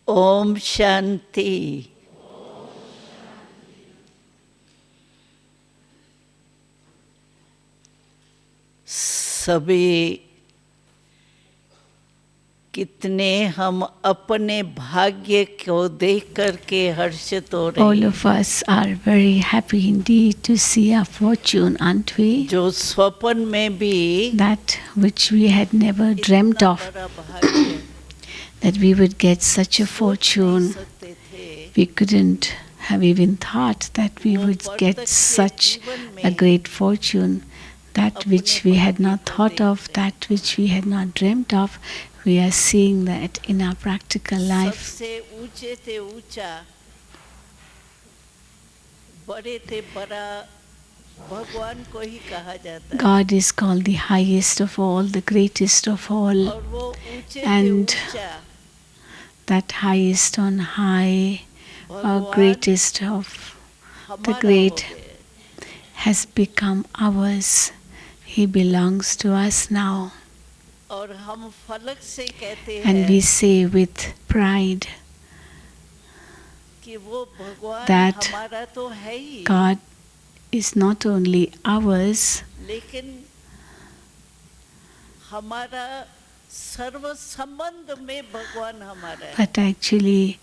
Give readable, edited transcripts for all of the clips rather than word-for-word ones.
ओम शांति। सभी कितने हम अपने भाग्य को देख करके हर्षित हो रहे हैं। All of us are very happy indeed to see our fortune, aren't we? जो स्वप्न में भी That which we had never dreamt इतना of, बड़ा भाग्य that we would get such a fortune. सकते थे। We couldn't have even thought that we would get such a great fortune. That which we had not thought of, that which we had not dreamt of, we are seeing that in our practical life. सबसे ऊंचे थे ऊंचा, बड़े थे बड़ा, भगवान को ही कहा जाता है। God is called the highest of all, the greatest of all, और वो ऊंचे थे and ऊंचा, that highest on high, or भगवान greatest of the हमारा great, हो गए। has become ours. He belongs to us now. और हम फलक से कहते And we हैं say with pride कि वो भगवान that हमारा तो है ही, God is not only ours, लेकिन हमारा सर्व संबंध में भगवान हमारा है। but actually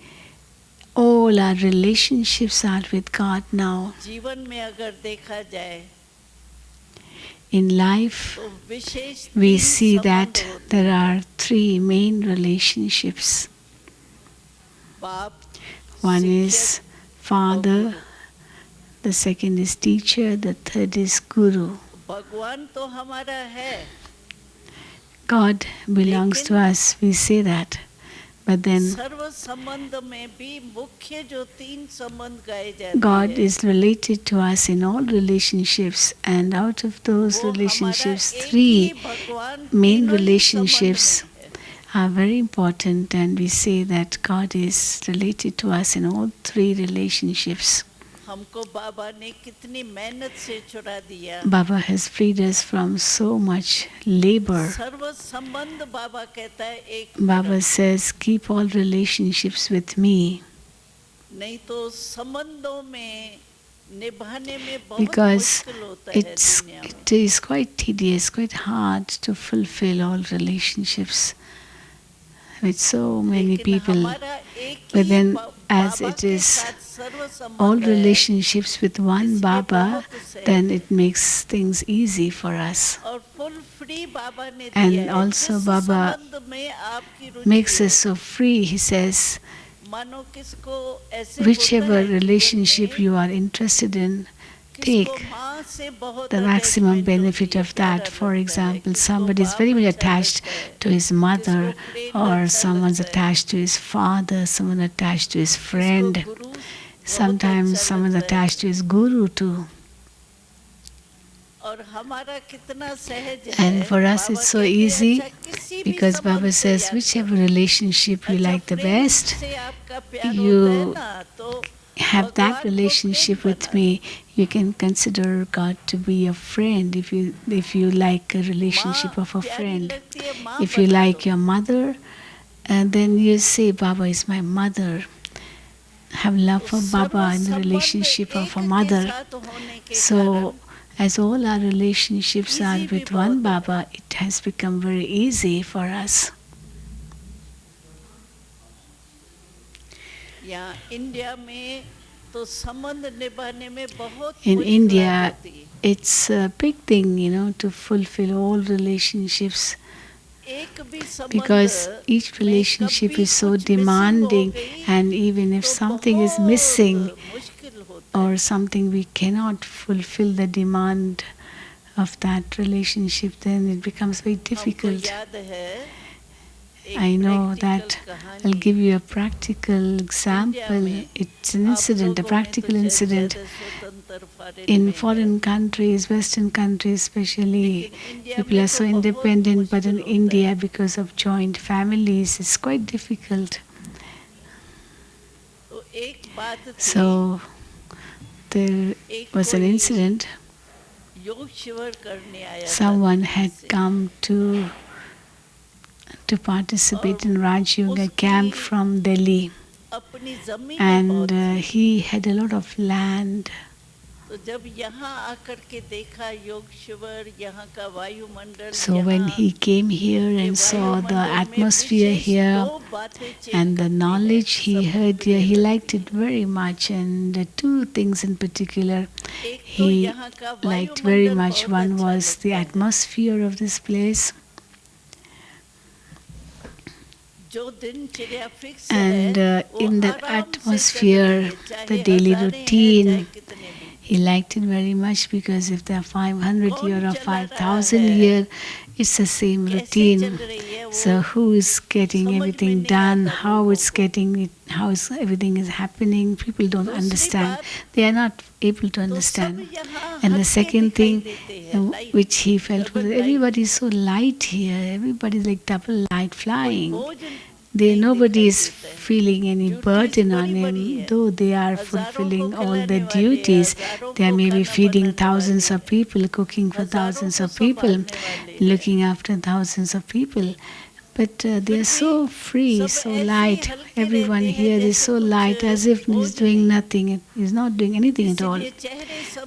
all our relationships are with God now. जीवन में अगर देखा जाए In life, तो विशेष we तीन see संबंध that होते there हैं। are three main relationships. बाप, One is शिक्षक, father, the second is teacher, the third is guru. भगवान तो हमारा है, God belongs to us, we say that. But then सर्व संबंध में भी मुख्य जो तीन संबंध गाए जाते God हैं, is related to us in all relationships, and out of those वो relationships, हमारा एक three ही भगवान main तीनों ही relationships संबंध में है। are very important, and we say that God is related to us in all three relationships. हमको बाबा ने कितनी मेहनत से छुड़ा दिया। Baba has freed us from so much labor. सर्व संबंध बाबा कहता है एक Baba तरफ, says, keep all relationships with me, नहीं तो संबंधों में निभाने में बहुत because मुश्किल होता है दुनिया में। it is quite tedious, quite hard to fulfill all relationships with so many लेकिन people. हमारा एक But he then as Baba it के is साथ सर्व all संबंध है, relationships with one इसलिए Baba, बहुत सहज then है। it makes things easy for us. और फुल फ्री बाबा ने And दिया है। also जिस Baba संबंध में आपकी रुचि Makes हो, us so free. He says, मानो किसको ऐसे whichever होता है जीवन relationship में, you are interested in, किसको take माँ से बहुत the maximum attachment benefit होती है, of that. प्यारा For लगता है, example, किसको somebody is बाप very much अच्छा attached लगता है, to his mother, किसको प्रेम or अच्छा someone's लगता है, attached to his father, someone attached to his किसको friend, गुरु बहुत sometimes अच्छा someone's लगता है। attached to his guru too. और हमारा कितना सहज है, And for us Baba it's so कहते हैं, easy अच्छा किसी भी because संबंध Baba को says, याद whichever करो। relationship you अच्छा like the प्रेम best, से आपका प्यार you होता है ना, तो have भगवान that को relationship प्रेम with बना। me. You can consider God to be a friend if you like a relationship माँ of a प्यारी friend. लगती है, माँ If you बना like low. your mother, and then you say Baba is my mother. Have love for Baba in the relationship of a mother. So as all our relationships are Easy भी with one बहुत होता Baba, it has become very easy for us. यहाँ India में तो संबंध निभाने में बहुत In मुश्किल India, होती है। it's a big thing, to fulfill all relationships, एक भी संबंध because each में relationship कभी is so कुछ missing demanding, हो गई, and even if तो something is बहुत missing मुश्किल होता है। or something we cannot fulfill the demand of that relationship, then it becomes very हमको difficult. याद है एक I know practical that कहानी। I'll give you a practical example. में It's an आप incident, a लोगों में practical तो शायद incident ज़्यादा स्वतंत्र foreign in में foreign है। countries, Western countries especially. लेकिन इंडिया People में are तो so बहुत independent, but in मुश्किल होता India, है। because of joint families, it's quite difficult. तो एक बात थी, So there एक was an कोई incident. योग शिविर करने आया था Someone दिल्ली had से। come to participate in Raj Yoga camp from Delhi. अपनी जमीन And he had a lot of land. तो जब यहाँ आकर के देखा योग शिविर यहाँ का वायुमंडल So when he came here and saw the atmosphere here and the knowledge he heard here, he liked it very much. And the two things in particular he liked very much. One was the atmosphere of this place. And in that atmosphere, the daily routine, he liked it very much, because if there are 500 year or 5,000 year, it's the same routine. So who is getting everything done, how everything is happening, people don't understand. They are not able to understand. And the second thing which he felt was, everybody is so light here, everybody is like double light flying. Nobody is feeling any burden on him, though they are fulfilling all their duties. They are maybe feeding thousands of people, cooking for thousands of people, looking after thousands of people. But they are so free, so light. Everyone here is so light, as if he is doing nothing. He is not doing anything at all.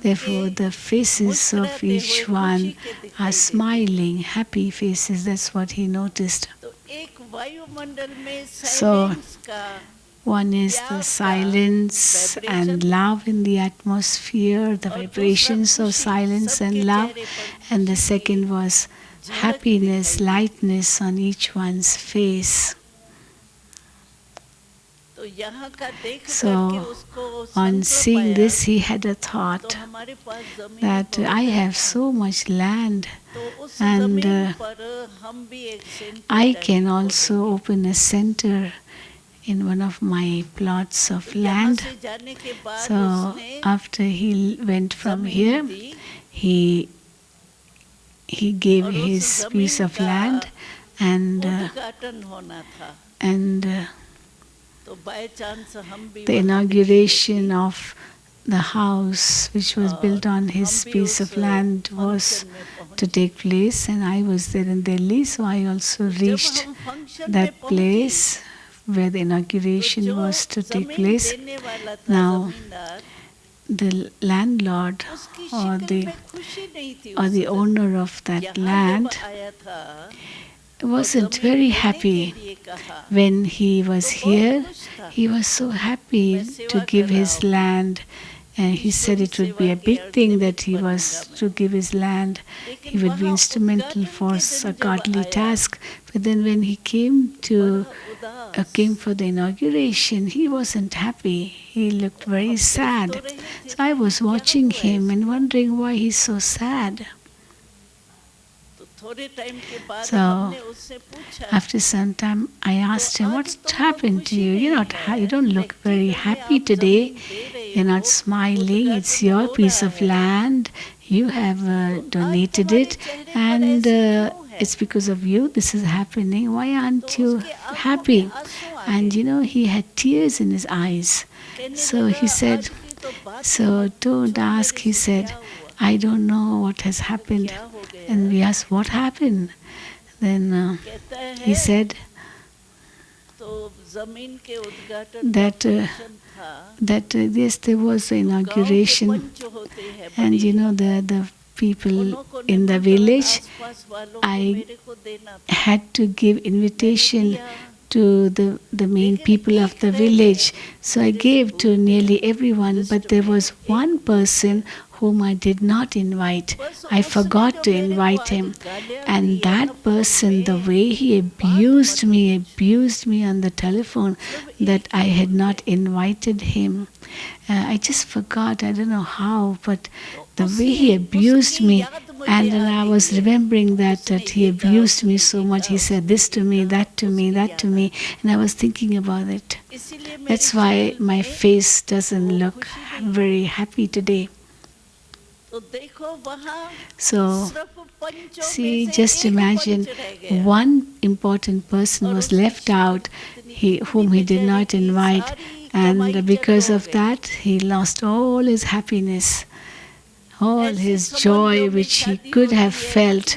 Therefore, the faces of each one are smiling, happy faces. That's what he noticed. So, one is the silence and love in the atmosphere, the vibrations of silence and love. And the second was happiness, lightness on each one's face. So, on seeing this, he had a thought that I have so much land, and I can also open a center in one of my plots of land. So, after he went from here, he gave his piece of land, and the inauguration of the house which was built on his piece of land was to take place, and I was there in Delhi, so I also reached that place where the inauguration was to take place. Now, the landlord or the owner of that land wasn't very happy when he was here. He was so happy to give his land, and he said it would be a big thing that he was to give his land. He would be instrumental for a godly task. But then when he came for the inauguration, he wasn't happy. He looked very sad. So I was watching him and wondering why he's so sad. So after some time, I asked him, "What's happened to you? You don't look very happy today. You're not smiling. It's your piece of land. You have donated it, and it's because of you this is happening. Why aren't you happy?" And he had tears in his eyes. So he said, "So don't ask," he said. "I don't know what has happened." And we asked, "What happened?" Then he said that yes, there was an inauguration, and the people in the village, I had to give invitation to the main people of the village. So I gave to nearly everyone, but there was one person whom I did not invite. I forgot to invite him. And that person, the way he abused me on the telephone, that I had not invited him. I just forgot, I don't know how, but the way he abused me, and then I was remembering that he abused me so much. He said this to me, that to me, that to me, and I was thinking about it. That's why my face doesn't look very happy today. So, see, just imagine, one important person was left out, whom he did not invite, and because of that, he lost all his happiness, all his joy which he could have felt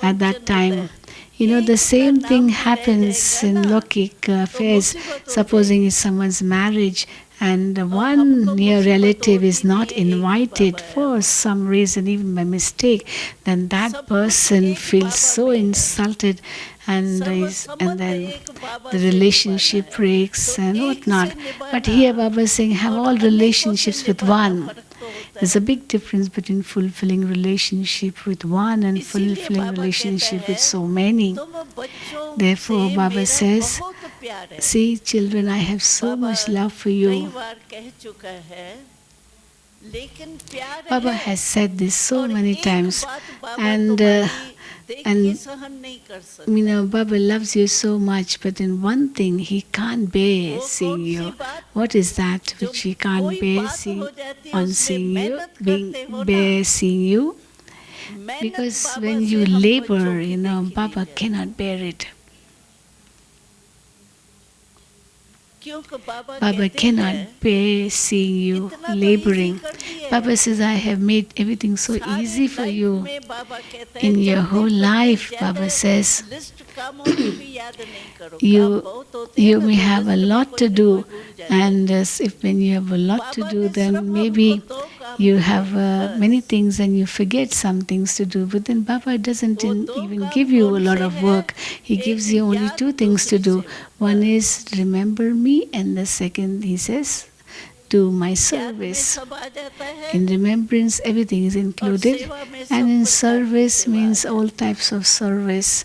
at that time. You know, the एक का same नाम thing भी रह happens जाएगा in ना Lokik तो affairs. मुसीबत हो Supposing जाएगी। it's someone's marriage and और one हमको near मुसीबत relative is होती नहीं not है, एक ही invited बाबा है for हमारा। some reason, even by mistake, then that सब कुछ person एक feels बाबा so में है, insulted सब and संबंध then एक बाबा the से निभाना relationship है, breaks तो and एक whatnot. से But निभाना here Baba is saying have और all अनेकों से relationships with निभाना one. फर्क तो होता There's a है। big difference between fulfilling relationship with one and इसीलिए fulfilling बाबा कहता relationship with है so many. तुम बच्चों Therefore, से Baba मेरा says, बहुत प्यार है। see, children, I have so Baba much love for कई you. बार कह चुका है, लेकिन प्यार Baba है has said this so और many एक times. बात बाबा And, तुम्हारी देख के and सहन नहीं कर you सकता। know, Baba loves you so much, but in one thing he can't bear वो seeing कौन सी you. बात What is that जो which he can't कोई bear बात हो जाती है on उसमें seeing you, मेहनत being करते हो ना, bear seeing you? मेहनत Because बाबा when से you हम बच्चों labor, की you know, देखी नहीं Baba जाती। cannot bear it. क्योंकि बाबा Baba कहते cannot हैं bear seeing you इतना तो इजी laboring. कर दिया Baba है, says, I have made everything so सारी easy for लाइफ you. में बाबा कहते हैं In your जितने whole जितने life, ज्यादा Baba says, लिस्ट कामों की भी याद नहीं करो, काम you बहुत होते हैं you ना may तो have a लिस्ट में lot कोई to न कोई do, भूल जाता है। and if when you have a lot to Baba do, ने सिर्फ then हमको maybe दो काम you दिए have many बस, things and you forget some things to do. But then Baba doesn't वो दो even काम give you a कौन lot से of हैं, work. He एक gives you only याद two things to दूसरी do. सेवा, One बस is remember me, and the second he says, do my याद में service. सब आ जाता है In remembrance, everything is और included, सेवा में and सब in प्रकार की service सेवा आ means जाती all है। types of service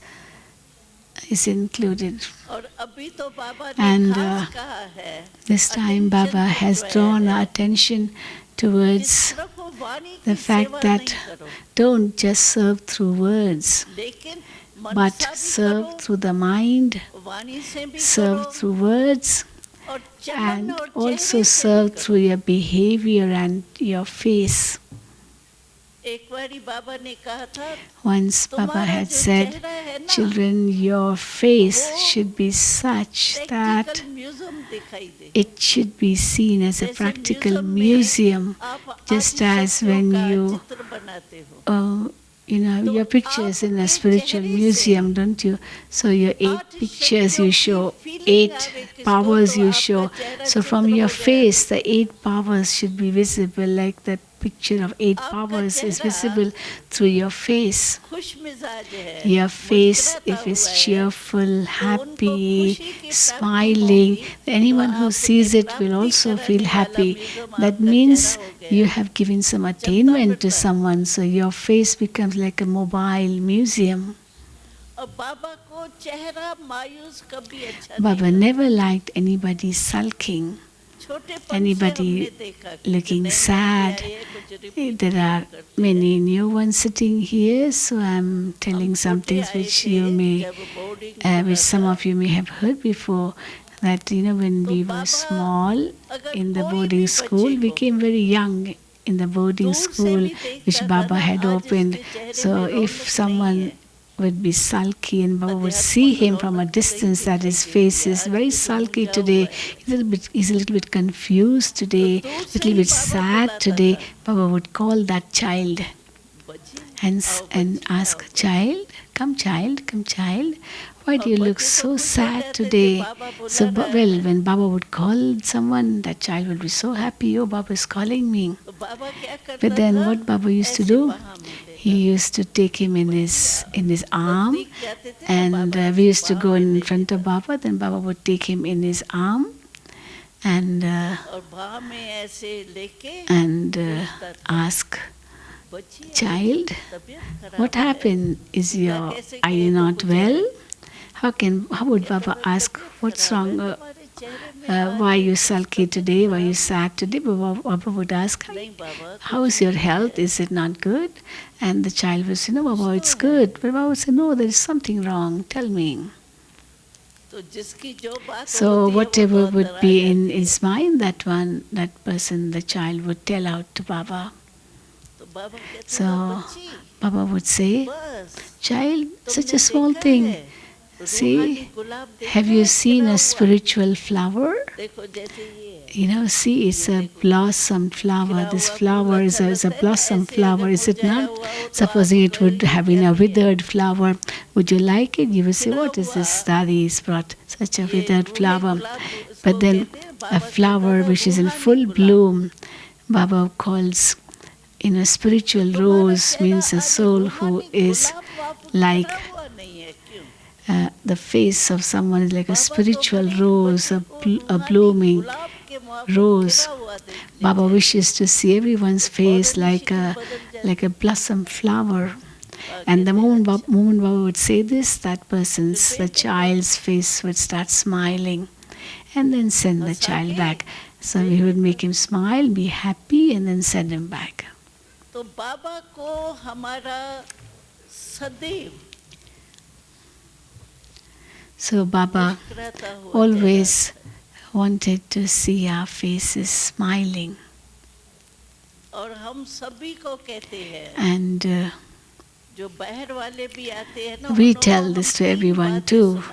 is included. और अभी तो बाबा ने And खास कहा है, this time attention Baba पे has जो drawn our है attention कि towards सिर्फ वाणी the की fact सेवा that नहीं करो, don't just serve through words, लेकिन मन but सा भी serve करो, through the mind, वाणी से भी serve करो through words, और चलन and और also चेहरे से भी serve through करो। your behavior and your face. एक बारी बाबा ने कहा था Once Baba तुम्हारा had जो said, चेहरा है ना children, your face वो should be such that practical museum दिखाई दे, it should be seen as a जैसे practical म्यूजियम में museum, आप just as आदि when शक्तियों का you चित्र बनाते हो, your तो pictures in a आपके spiritual चेहरे से museum, don't you? So your 8 8 pictures शक्तियों you की show, फीलिंग 8 आवे किसको powers तो you आपका show. चेहरा So from चित्र your हो face, जाएगा। the 8 powers should be visible, like that picture of 8 आपका powers is चेहरा visible through your face. खुश मिजाज है, Your face, मुस्कुराता if it's हुआ है, cheerful, तो उनको happy, खुशी की प्राप्ति smiling, होगी, anyone तो who आपने sees it will प्राप्ति also feel कराने वाला happy. म्यूजियम That आपका means चेहरा हो गया। you have given some चलता attainment to फिरता। someone, so your face becomes like a mobile museum. और बाबा को चेहरा मायूस कभी अच्छा Baba नहीं never liked anybody sulking, लगता। छोटेपन से anybody हमने देखा कि looking नए नए sad. भी आए, कुछ repeat There are करते हैं। many new ones sitting here, so I'm telling हम some छोटे things आए which थे you may, जब बोर्डिंग which खुला some था, of you may have heard before. That when तो we were बाबा small अगर in the कोई boarding भी school, बच्चे we को came very young in the boarding दूर से school भी which देखता था Baba ना, had आज opened. इसके चेहरे So में if रौनक नहीं someone है, would be sulky and Baba would see अध्यात्मक him from a रौनक नहीं distance that his दिखाई face देती है, is आज very कुछ sulky मुरझा today, हुआ है। he's a little bit confused तो today, दूर से little ही bit बाबा sad बुलाता today. था, Baba would call that child बच्ची and, आओ and बच्ची ask, आओ। child, come child, come child, why do और you look बच्चे तो so खुश हो sad जाते थे, today? बाबा बुला So, रहा well, है। when Baba would call someone, that child would be so happy, oh, Baba is calling me. तो बाबा क्या But करता then था, what Baba used to ऐसे do? वहाँ में He लेता used to take him in his arm, नजदीक जाते थे ना and बाबा we ऐसे used to वहाँ go में in ले front of लेता Baba. Then Baba would take him in his arm, and और वहाँ में ऐसे लेके and पूछता था, ask, बच्ची आओ, child, तबीयत खराब what है। happened? इतना कैसे Are you कहे तो not कुछ well? है। How would कहता Baba था, ask, तबीयत what's खराब है, wrong? तुम्हारे चेहरे में Why are आज you sulky तबीयत today? Why are you खराब है। sad today? Baba would ask, नहीं बाबा, how कुछ is your नहीं health? है। Is it not good? And the child would say, no, Baba, कुछ it's तो है। good. But Baba would say, no, there is something wrong. Tell me. तो जिसकी जो बात So होती है वो whatever तो would अंदर आ be in जाती है। his mind, that person, the child would tell out to Baba. तो बाबा कहते So हैं, बच्ची Baba would say, बस child, such तुमने a small देखा thing. है, रूहानी See, गुलाब देखा have you है seen खिला a हुआ? spiritual flower? देखो जैसे ये है, see, it's a blossom flower. This flower is a blossom flower, is it not? Supposing it would have been a withered flower, would you like it? You would say, what is this? Dadi has brought such a withered flower. But then a flower which is in full bloom, Baba calls spiritual rose, means a soul who is like the face of someone is like a spiritual rose, a blooming rose. Baba wishes to see everyone's face like a blossom flower. And the moment Baba would say this, the child's face would start smiling and then send the child back. So we would make him smile, be happy, and then send him back. तो बाबा को हमारा सदैव So Baba always wanted to see our faces smiling. और हम सभी को कहते हैं And जो बाहर वाले भी आते हैं ना we tell this to everyone too.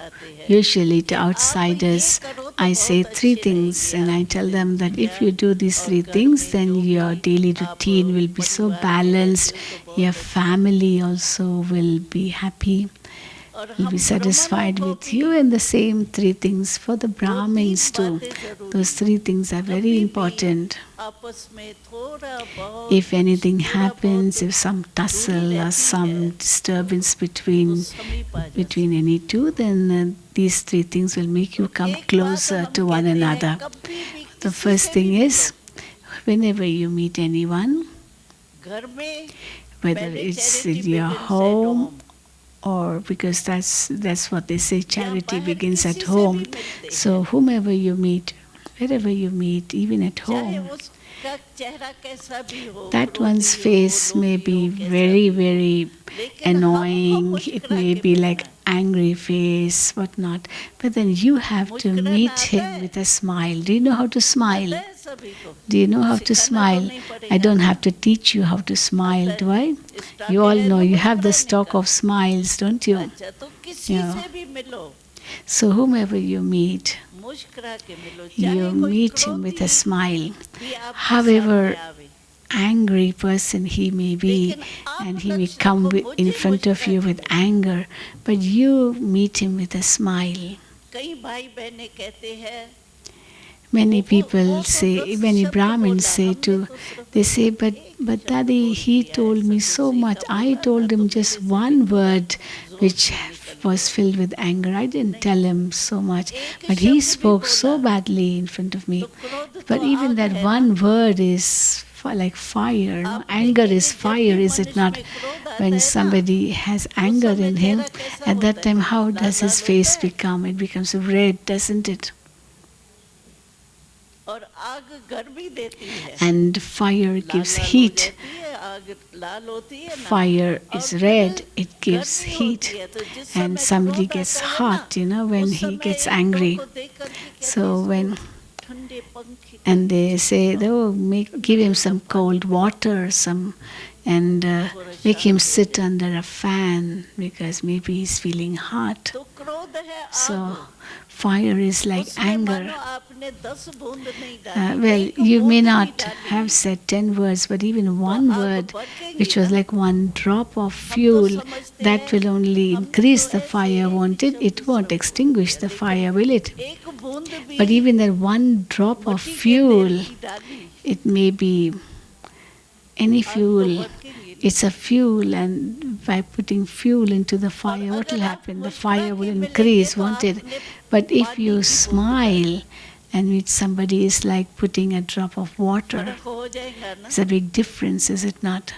Usually to outsiders, I say 3 things and I tell them that if you do these 3 things, then your daily routine will be so balanced, your family also will be happy, will be satisfied with you, and the same 3 things for the Brahmins too. Those 3 things are very important. आपस में थोड़ा बहुत If anything happens, if some tussle or some disturbance between any two, then these 3 things will make you come closer to one another. The first thing is, whenever you meet anyone, घर में whether it's in your home or because that's what they say, charity begins at home. So whomever you meet, wherever you meet, even at home, that one's face may be very, very annoying. It may be like angry face, whatnot. But then you have to meet him with a smile. Do you know how to smile? Do you know how to smile? I don't have to teach you how to smile, do I? You all know, you have the stock of smiles, don't you? Yeah. So whomever you meet, you meet him with a smile. However angry person he may be, and he may come in front of you with anger, but you meet him with a smile. Many people say, many Brahmins say too, they say, but Dadi, he told me so much. I told him just one word which was filled with anger. I didn't tell him so much, but he spoke so badly in front of me. But even that one word is like fire. No? Anger is fire, is it not? When somebody has anger in him, at that time, how does his face become? It becomes red, doesn't it? And fire gives heat. Fire is red, it gives heat. And somebody gets hot, when he gets angry. So and they say, give him some cold water, and make him sit under a fan because maybe he's feeling hot. So fire is like anger. Well, you may not have said 10 words, but even one word, which was like one drop of fuel, that will only increase the fire, won't it? It won't extinguish the fire, will it? But even that one drop of fuel, it may be any fuel. It's a fuel, and by putting fuel into the fire, what will happen? The fire will increase, won't it? But if you smile and meet somebody, it's like putting a drop of water. It's a big difference, is it not?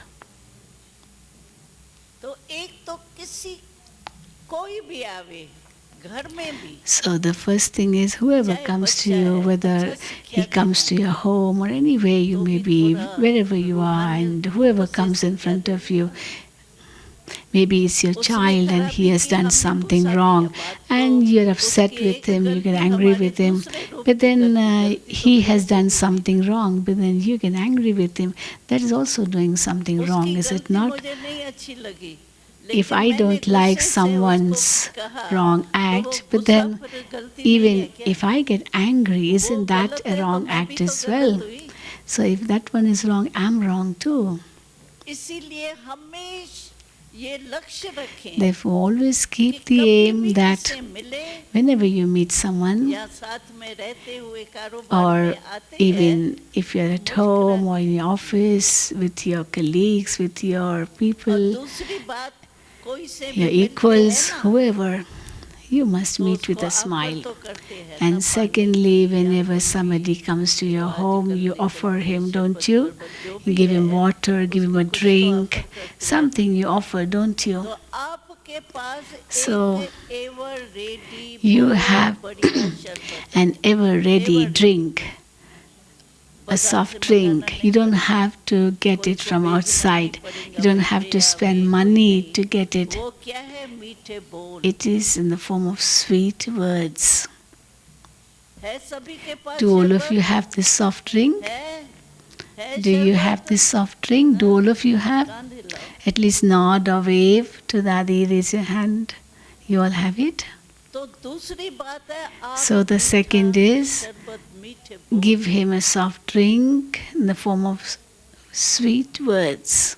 So the first thing is, whoever comes to you, whether he comes to your home or anywhere you may be, wherever you are, and whoever comes in front of you, maybe it's your child and he has done something wrong and you're upset with him, you get angry with him, but then he has done something wrong, but then you get angry with him. That is also doing something wrong, is it not? if I don't like someone's wrong act, but then even if I get angry, isn't that a wrong act as well? So if that one is wrong, I'm wrong too. इसीलिए हमेशा ये लक्ष्य रखें Therefore, always कि keep the कभी aim भी that किससे मिले whenever you meet someone, या साथ में रहते हुए कारोबार or में आते हैं even if you're at home or in your office with your colleagues, with your और people, दूसरी बात कोई से भी your मिलते equals, हैं ना whoever, you must तो meet with उसको a smile. ऑफर तो करते हैं ना And पानी secondly, या whenever कोई somebody comes to your तो home, आजकल you निकल offer के him, don't शरबत you? वरबत जो You भी give him है water, give him उसको a कुछ तो drink, ऑफर करते हैं something you offer, don't you? तो आपके पास So, एक एवर रेडी you बहुत have बढ़िया शरबत है an ever-ready ever drink, a बाजार से soft मंगाना drink. नहीं You don't पड़ेगा have to get कोई it को from भेजना नहीं outside. You पड़ेगा don't भाई have ले to आवे spend कोई money नहीं to get it. वो क्या है मीठे बोल It is in the form of sweet words. है सभी के पास Do all of शरबत you have this soft drink? है Do you have शरबत this soft drink? Do all of you have? कान हिलाओ At least nod or wave to Dadi, raise your hand. You all have it? तो दूसरी बात है आप So the मीठा second is, शरबत मीठे बोल give him a soft drink in the form of sweet words.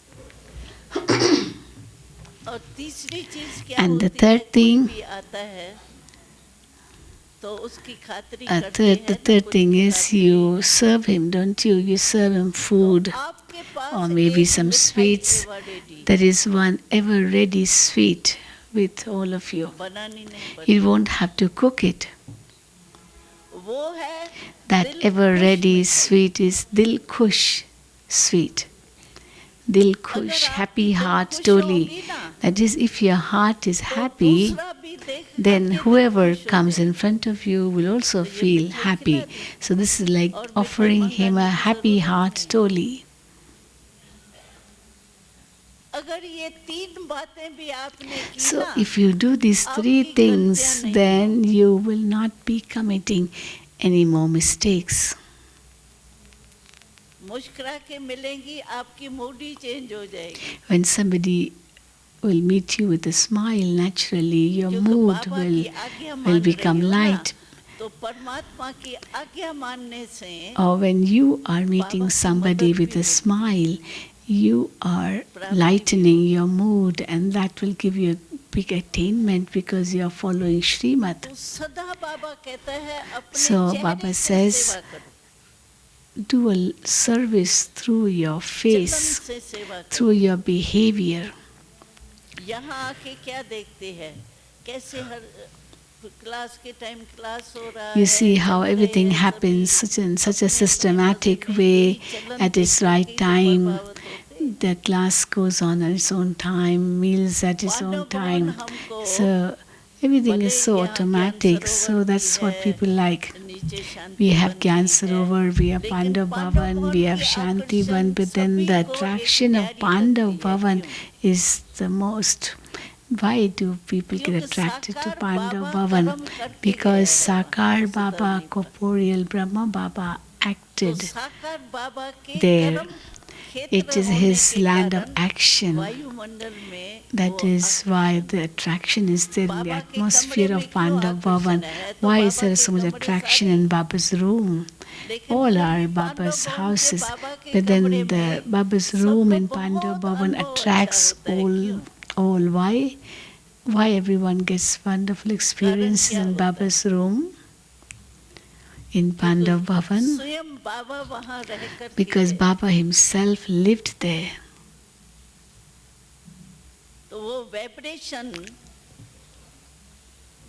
और तीसरी चीज क्या And the होती है third कोई thing, भी आता है तो उसकी खातिरी the करते हैं ना third कुछ thing is खिलाते हैं you serve him, don't you? You serve him तो food आपके पास or maybe एक some मिठाई sweets. Ever ready There is one ever-ready sweet with all of you. बनानी नहीं पड़ती You won't have to cook it. वो है That दिल खुश ever-ready मिठाई sweet is Dil Khush sweet. Dil अगर Khush, आपकी happy दिल heart खुश totally. होगी ना That is, if your heart is तो happy, दूसरा भी देख then करके दिल whoever खुश हो comes in जाएगा front of you will also तो ये feel मिठाई happy. खिला दी So this is like और मिठाई offering him a मंगाने की happy जरूरत heart नहीं totally. अगर ये तीन बातें भी आपने की So ना if you do these three आपकी things, गलतियां नहीं then you will not be committing any more mistakes. मुस्कुरा के मिलेंगी आपकी मूड ही चेंज हो जाएगी When somebody will meet you with a smile, naturally your क्योंकि mood बाबा will की आज्ञा will मान रही become हो ना light. तो परमात्मा की आज्ञा मानने से Or when you are meeting बाबा की somebody मदद with भी a होगी smile, you are प्राप्ति भी lightening होगी your mood, and that will give you a big attainment because you are following Srimad. तो सदा बाबा कहता है अपने So चेहरे Baba से says, सेवा करो do a service through your चलन face, से सेवा करो through your behavior. यहाँ आके क्या देखते हैं कैसे हर क्लास के टाइम क्लास हो रहा You है see how चल रहे everything हैं happens सभी such in such a अपने अपने systematic मजे में यही way चलन at देख its करके right ही तो time. प्रभावित होते हैं The class goes on at its own time, meals at its Pandav own भवन time. हमको So everything भले is so यहाँ ज्ञान automatic. सरोवर So भी that's what है people like. नीचे We Shanti have one Gyan भी है Sarovar, we have लेकिन Pandav पांडव Bhavan, भवन we की have Shanti आकर्षण Van, but then सभी the को एक attraction of प्यारी Pandav लगती है Bhavan क्यों is the most. Why do people get क्योंकि attracted to साकार Pandav बाबा Bhavan? कर्म करके Because गया है Sakar वहाँ Baba, सुधरने पर corporeal Brahma Baba तो acted साकार बाबा के there. कर्म क्षेत्र It is होने his के land of कारण action. वायुमंडल में That वो is why आकर्षण the attraction is there in the बाबा के कमरे atmosphere में of क्यों Pandav आकर्षण Bhavan. है तो Why is बाबा there के so much कमरे attraction सारे in Baba's room? लेकिन All फिर are भी पांडव Baba's भवन के houses, बाबा के but कमरे then the में Baba's room in सबको Pandav बहुत Bhavan अनुभव अच्छा attracts होता है क्यों all. Why? Why everyone gets wonderful कारण experiences क्या in होता है Baba's room in Pandav क्योंकि Bhavan? स्वयं बाबा वहाँ रह करके Because Baba himself lived there. तो वो वाइब्रेशन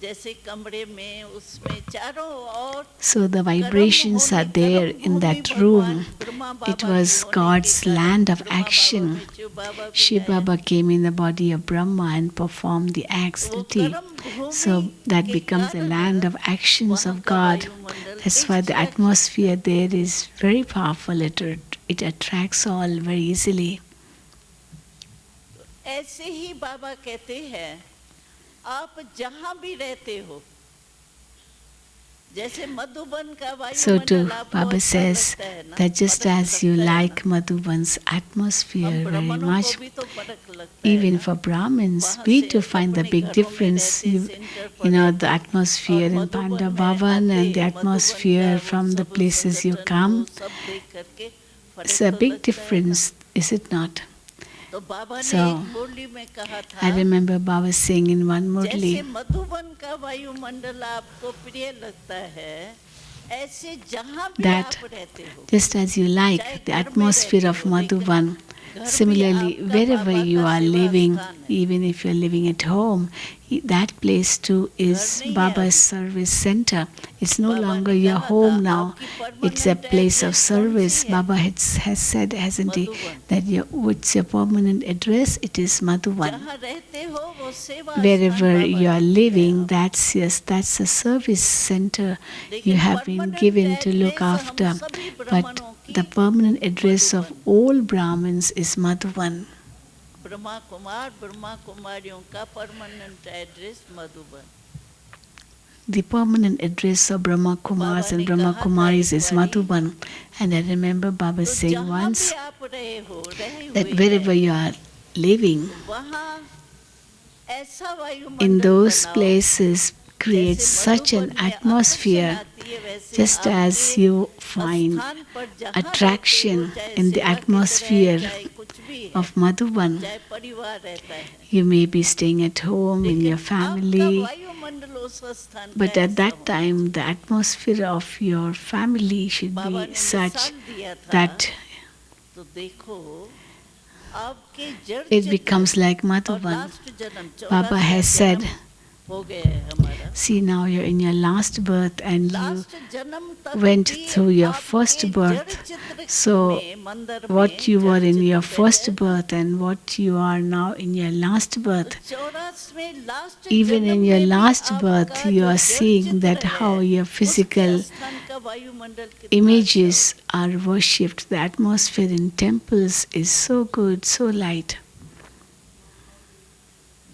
जैसे कमरे में उसमें चारों ओर So the vibrations are there in that room. It was God's land of action. Shiv Baba came in the body of Brahma and performed the acts that he. So that becomes the land of actions of God. That's why the atmosphere there is very powerful. It attracts all very easily. ऐसे ही बाबा कहते हैं आप जहाँ भी रहते हो So too, Baba says that just as you like Madhuban's atmosphere very much, even for Brahmins, we too find the big difference. You know, the atmosphere in Pandav Bhavan and the atmosphere from the places you come. It's a big difference, is it not? So, I remember Baba saying in one Murli that just as you like the atmosphere of Madhuban, similarly, wherever you are living, even if you're living at home, that place too is Baba's service center. It's no longer your home now. It's a place of service. Baba has said, hasn't he, that what's your permanent address? It is Madhuban. Wherever you are living, that's a service center you have been given to look after. But the permanent address of all Brahmins is Madhuban. Brahma Kumar Brahma कुमारियों का permanent address Madhuban. The permanent address of Brahma Kumars and Brahma Kumaris is Madhuban. And I remember Baba saying once that wherever you are living, in those places creates such an atmosphere, just as you find attraction in the atmosphere of Madhuban. You may be staying at home in your family, but at that time the atmosphere of your family should be such that it becomes like Madhuban. Baba has said, see, now you're in your last birth and you went through your first birth. So what you were in your first birth and what you are now in your last birth, even in your last birth you are seeing that how your physical images are worshipped. The atmosphere in temples is so good, so light.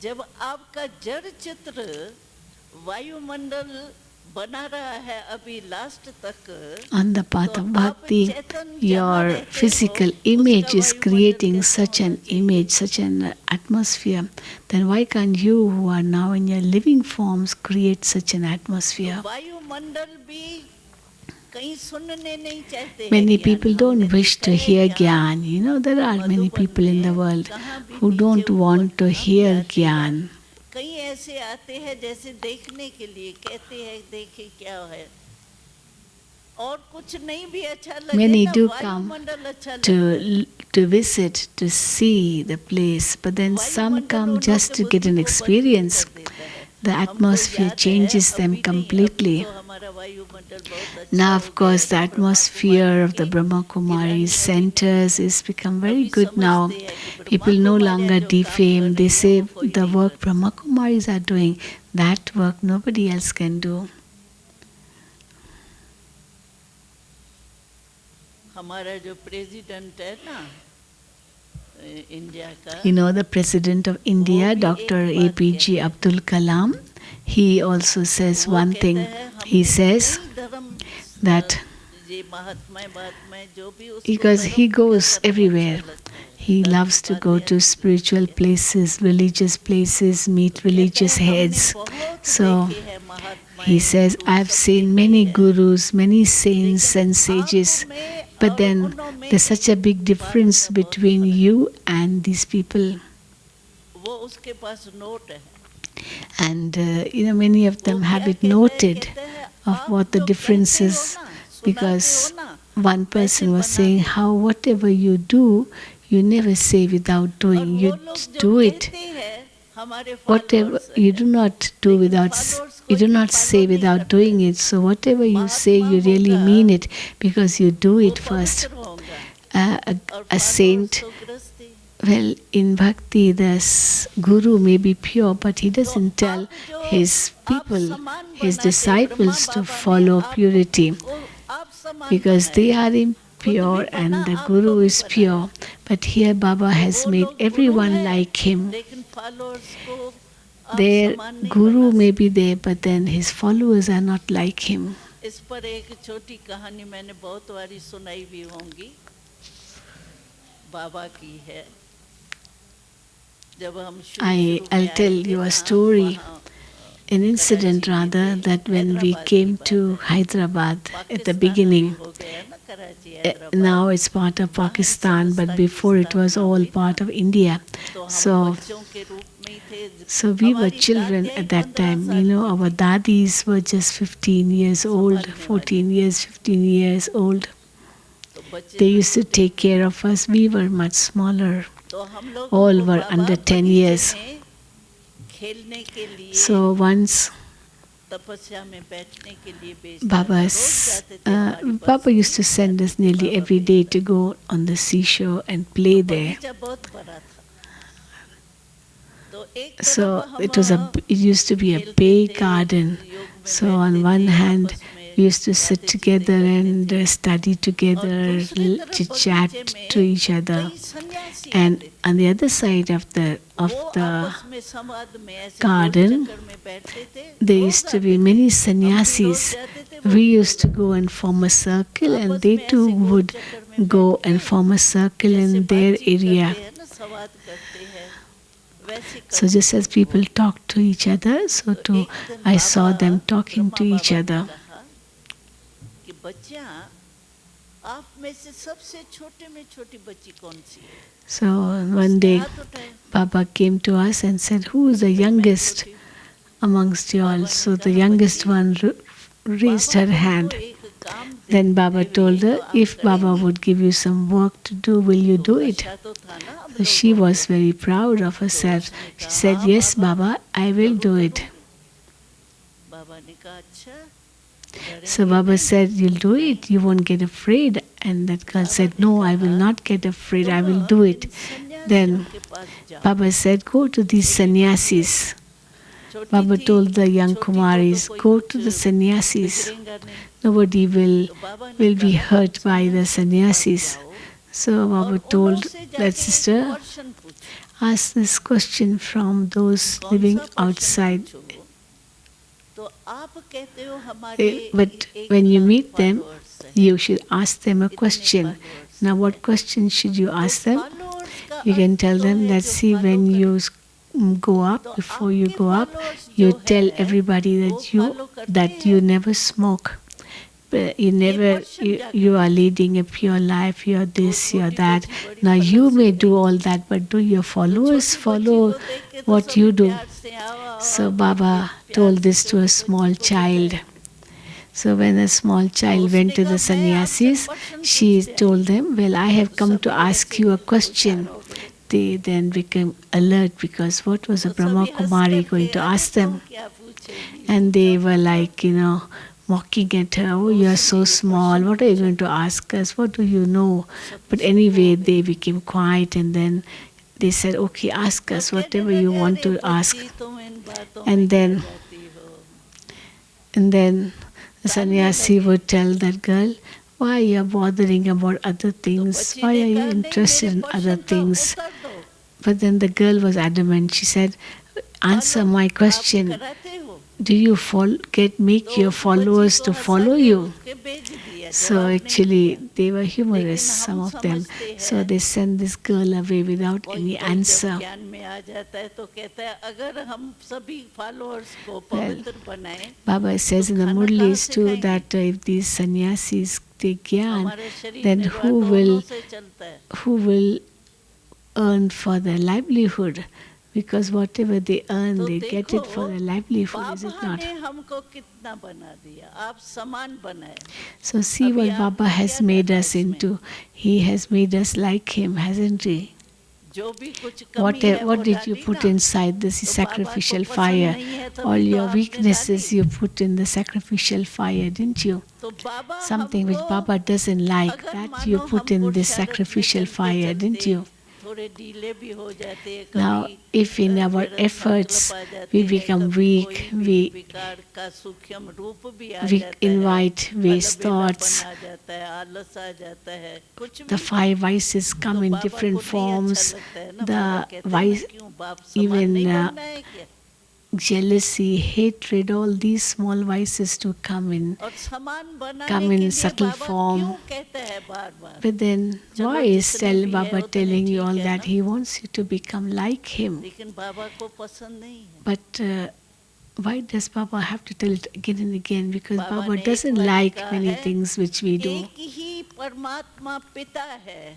जब आपका जड़ चित्र वायुमंडल बना रहा है अभी last तक, on the path of bhakti, your physical image is creating such an image, such an atmosphere. Then why can't you, who are now in your living forms, create such an atmosphere? Many people don't wish to hear Gyan. You know, there are many people in the world who don't want to hear Gyan. Many do come to visit, to see the place, but then some come just to get an experience. The atmosphere changes them completely. Now, of course, the atmosphere of the Brahma Kumaris centers is become very good now. People no longer defame. They say the work Brahma Kumaris are doing, that work nobody else can do. You know, the President of India, Dr. APJ Abdul Kalam, he also says one thing. He says that because he goes everywhere, he loves to go to spiritual places, religious places, meet religious heads. So he says, I've seen many gurus, many saints and sages, but then there's such a big difference between you and these people. And you know, many of them have it noted of what the difference is, because one person was saying how whatever you do, you never say without doing. You do it. Whatever you do not do without, you do not say without doing it. So whatever you say, you really mean it because you do it first. A saint, well, in bhakti, the guru may be pure, but he doesn't tell his people, his disciples, to follow purity because they are impure and the guru is pure. But here Baba has made everyone like him. Their guru may be there, but then his followers are not like him. इस पर एक छोटी कहानी मैंने बहुत बारी सुनाई भी होंगी, बाबा की है। जब हम I'll tell you a story, an incident rather, that when we came to Hyderabad at the beginning, now it's part of Pakistan, but before it was all part of India. So we were children at that time. You know, our dadis were just 15 years old, 14 years, 15 years old. They used to take care of us. We were much smaller. All were under 10 years. So once Baba used to send us nearly every day to go on the seashore and play there. So it used to be a big garden. So on one hand, we used to sit together and study together, chit-chat to each other. And on the other side of the garden, there used to be many sannyasis. We used to go and form a circle, and they too would go and form a circle in their area. So just as people talk to each other, so too I saw them talking to each other. So one day Baba came to us and said, "Who is the youngest amongst you all?" So the youngest one raised her hand. Then Baba told her, "If Baba would give you some work to do, will you do it?" So she was very proud of herself. She said, "Yes, Baba, I will do it." So Baba said, "You'll do it, you won't get afraid." And that girl said, "No, I will not get afraid, I will do it." Then Baba said, "Go to these sannyasis." Baba told the young Kumaris, "Go to the sannyasis. Nobody will be hurt by the sannyasis." So Baba told that sister, "Ask this question from those living outside. But when you meet them, you should ask them a question." Now what question should you ask them? You can tell them that, "See, when you go up, before you go up, you tell everybody that you never smoke. You are leading a pure life, you're this, you're that. Now you may do all that, but do your followers follow what you do?" So Baba told this to a small child. So when a small child went to the sannyasis, she told them, "Well, I have come to ask you a question." They then became alert, because what was a Brahma Kumari going to ask them? And they were like, mocking at her. "Oh, you are so small. What are you going to ask us? What do you know?" But anyway, they became quiet, and then they said, "Okay, ask us whatever you want to ask." And then the sannyasi would tell that girl, "Why you are bothering about other things? Why are you interested in other things?" But then the girl was adamant. She said, "Answer my question. Do you make your followers to follow you?" So actually they were humorous, some of them. So they sent this girl away without any answer. Well, Baba says in the Murlis too that if these sannyasis take gyan, then who will earn for their livelihood? Because whatever they earn, they get it for their livelihood, is it not? So see what Baba has made us into. He has made us like him, hasn't he? What did you put inside this sacrificial fire? All your weaknesses you put in the sacrificial fire, didn't you? Something which Baba doesn't like, that you put in this sacrificial fire, didn't you? Now, if in our efforts we become weak, we invite waste thoughts, the five vices come in different forms. jealousy, hatred, all these small vices to come in और समान बनाने come के in लिए subtle बाबा form. क्यों कहते हैं बार बार? But then चलो why is जितने भी है Baba उतने telling you ठीक all है that? ना, He wants you to become like him. लेकिन बाबा को पसंद नहीं है. But why does Baba have to tell it again and again? Because Baba Baba ने एक doesn't बार like कहा many है, things which we do. एक ही परमात्मा पिता है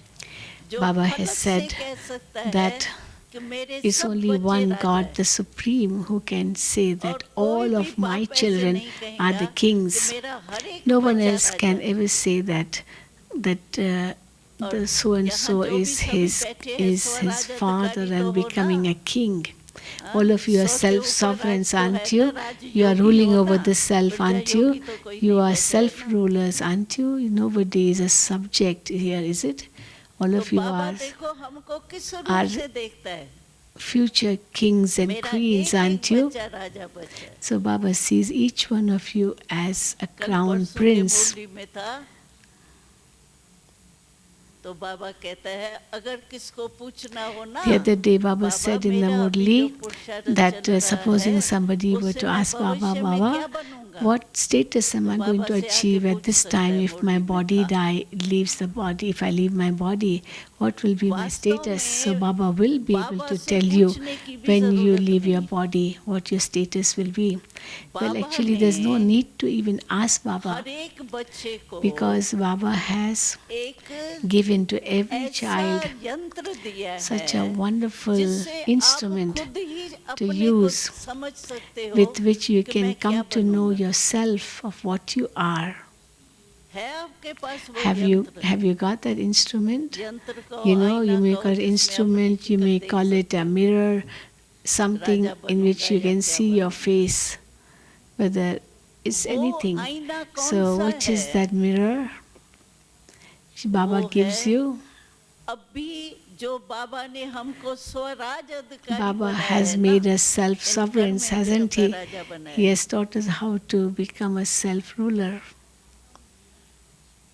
जो Baba फलक has से said कह सकता है that कि मेरे it's सब only बच्चे one राजा God, हैं. the Supreme, who can say और that कोई all भी of my बाप ऐसे children नहीं are कहेगा the कि kings. मेरा हर एक No one बच्चा else राजा can है. ever say that the और so and यहाँ so जो भी is सभी his बैठे हैं is his स्वराज father अधिकारी तो and हो becoming ना. a king. हाँ, All of you are 100 के ऊपर self-sovereigns, राज तो है aren't ना, you? Raj You are Yogi ruling हो over ना, the self, प्रजा aren't you? योगी तो कोई You नहीं are बैठे है ना. self-rulers, aren't you? Nobody is a subject here, is it? All तो of you बाबा are देखो हमको किस रूप are से देखता है. future kings and मेरा queens, एक aren't एक you? बच्चा राजा बच्चा है. So Baba sees each one of you as a कल crown परसों के prince. मुरली में था तो बाबा कहता है अगर किसको पूछना हो ना, The other day Baba Baba said in the मेरा अभी जो Murli पुरुषार्थ that चल रहा supposing है somebody were उससे to मैं ask Baba, भविष्य में Baba, क्या बनूंगा. what status am तो I going बाबा to से आके achieve at पूछ this सकता time है. if my मुरली में body था leaves the body, if I leave my body, what will be my वास्तव status? So में Baba will be able Baba to से tell you पूछने की भी when you जरूरत leave your नहीं. body what your status will be. Well, Baba actually there's no ने need to even ask Baba हर एक बच्चे को because Baba has एक given to every ऐसा child यंत्र दिया such a है wonderful जिससे आप instrument खुद ही to अपने को use समझ सकते हो with which you कि can मैं क्या come to know बनूंगा. yourself of what you are. है आपके पास वो Have यंत्र. you got that instrument? यंत्र को You know, आईना you may को call it जिसमें अपनी instrument, you शक्ल may देख call it सकते a हो. mirror, something Raja in which बनूंगा you या can क्या see your बनूंगा. face, whether it's वो anything. आईना कौन So, सा which is है? that mirror Baba वो gives है you? अभी जो बाबा ने हमको स्वराज अधिकारी Baba बनाया has है made ना, us self-sovereigns, इन कर्म hasn't इंद्रियों he? का राजा बनाया He है. has taught us how to become a self-ruler.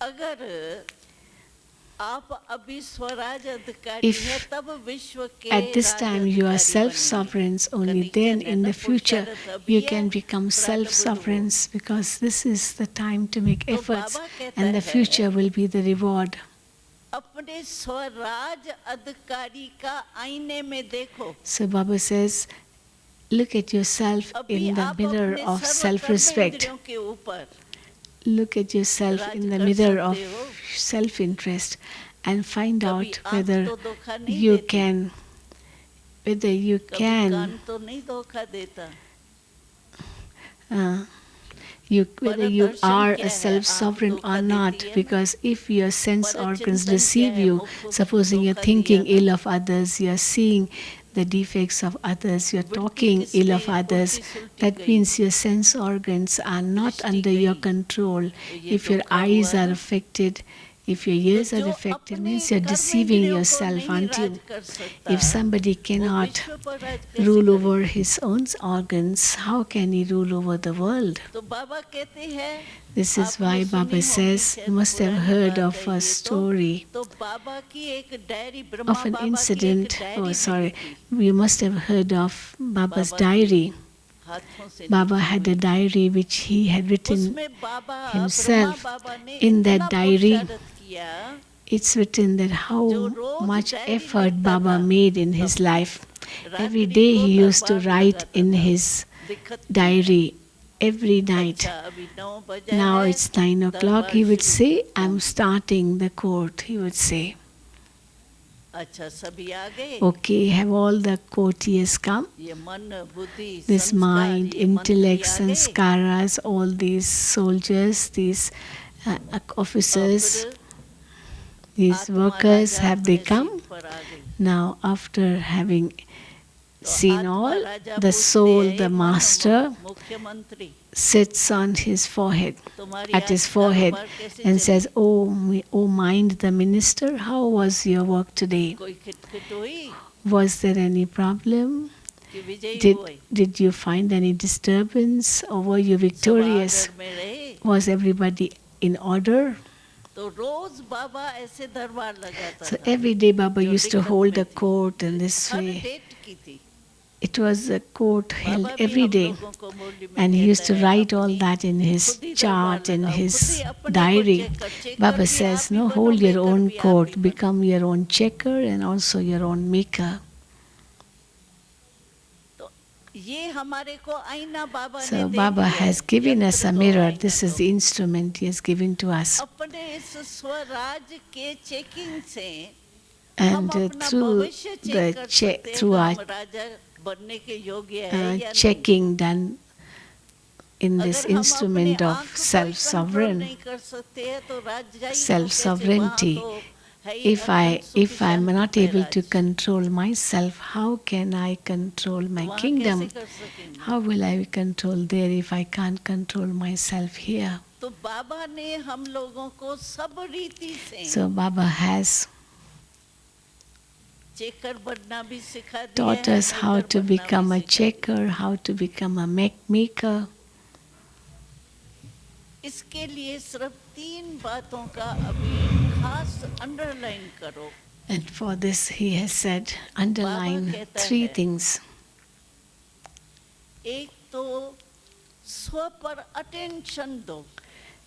अगर आप अभी स्वराज अधिकारी If है तब विश्व के at this Raj time you are अधिकारी self-sovereigns, only then in the future you can become self-sovereigns because this is the time to make तो efforts बाबा कहता and the है future will be the reward. अपने स्वराज अधिकारी का आईने में देखो. So Baba says, look at yourself अभी in the आप mirror अपने of सर्व self-respect. कर्मेंद्रियों के ऊपर Look at yourself Raj in the कर mirror of सकते हो. self-interest and find कभी out आंख whether तो धोखा नहीं you देती, can, whether you कभी can कान तो नहीं धोखा देता. whether you परदर्शन are क्या a है? self-sovereign आँख धोखा or देती not, है ना. because if your sense organs परचिंतन deceive क्या है? you, मुख supposing you're धोखा thinking दिया ना. ill of others, you're seeing the defects of others, you're वृत्ति talking ill of किसमें others, उल्टी सुलटी that गई, means your sense organs are not दृष्टि under your गई, control. तो ये If your धोखा eyes हुआ are ना. affected, if your तो ears are जो affected, अपने means you're कर्म deceiving इंद्रियों को yourself, नहीं aren't राज you? कर सकता, If somebody वो cannot विश्व पर राज कैसे rule over करेगा? his own organs, how can he rule over the world? तो बाबा कहते हैं This is आपने why सुनी Baba होगी, says, you शायद must have पुरानी heard बात of है a ये story तो बाबा की एक डायरी, of ब्रह्मा an बाबा की एक incident. डायरी Oh, मिली sorry. थी. You must have heard of Baba's बाबा की diary. हाथों से Baba लिखी had a हुई. diary which he had written उसमें बाबा ब्रह्मा himself. बाबा ने In that इतना diary, पुरुषार्थ किया. it's written that जो how रोज much डायरी effort लिखता Baba था, made in his तब life. Every रात्रि day को he used to दरबार write लगाता in था, his दिक्कत थी. diary every night. अच्छा अभी 9 बजे Now है, it's 9 o'clock. दरबार He would शुरू. say, I'm starting the court. He would say, अच्छा सभी आ गए. okay, have all the courtiers come? ये मन बुद्धि This संस्कार, mind, ये मंत्री intellect, आ गए. sanskaras, all these soldiers, these और officers, फिर these आत्मा workers, राजा have they अपने come? सीट पर आ गई. Now, after having तो seen आत्मा all, राजा the पूछते soul, हैं, the "मन master, मुख्यमंत्री sits on his forehead, तुम्हारी at आज his forehead, कारोबार कैसे and चली? says, oh mind the minister, how was your work today? कोई खिटखिट हुई Was there any problem? कि विजयी Did, हुए? did you find any disturbance, or were you सब victorious? आर्डर में रहे. Was everybody in order? तो रोज बाबा ऐसे दरबार लगाता So था. every day Baba जो used to दिक्कत hold में a थी. court in this हर way. डेट की थी. it was a court held बाबा भी every हम day, लोगों को मुरली में and he used कहता to है write all अपनी that in his खुद ही दरबार chart, in लगाओ, खुद ही his अपने को diary. चेकर Baba भी आप says, ही no, बनो, hold your मेकर own भी आप ही court, बनो। become your own checker and also your own maker. तो ये हमारे को आईना बाबा ने So दे Baba दिया has है, given us यंत्र a दो mirror. आईने This is दो। the instrument he has given to us. अपने इस स्वराज के चेकिंग से हम And अपना through भविष्य चेक the कर check, सकते हैं through कि our हम राजा बनने के योग्य है या नहीं। checking done in this अगर हम अपने instrument of आंख को कंट्रोल self-sovereign, नहीं कर सकते हैं तो राजाई को कैसे, वहाँ self-sovereignty. तो है ही If अखंड सुख if I'm Shanti not able to Maharaj. control myself, how can I control तो my वहाँ kingdom? कैसे कर सकेंगे? How will I control there if I can't control myself here? तो बाबा ने हम लोगों को सब रीति से So Baba has चेकर बनना भी सिखा दिया taught है, us how मेकर to बनना become भी a सिखा checker, how to become a maker. इसके लिए सिर्फ 3 बातों का अभी खास अंडरलाइन करो। And for this he has said, underline कहता 3 है, things. एक तो स्व पर अटेंशन दो।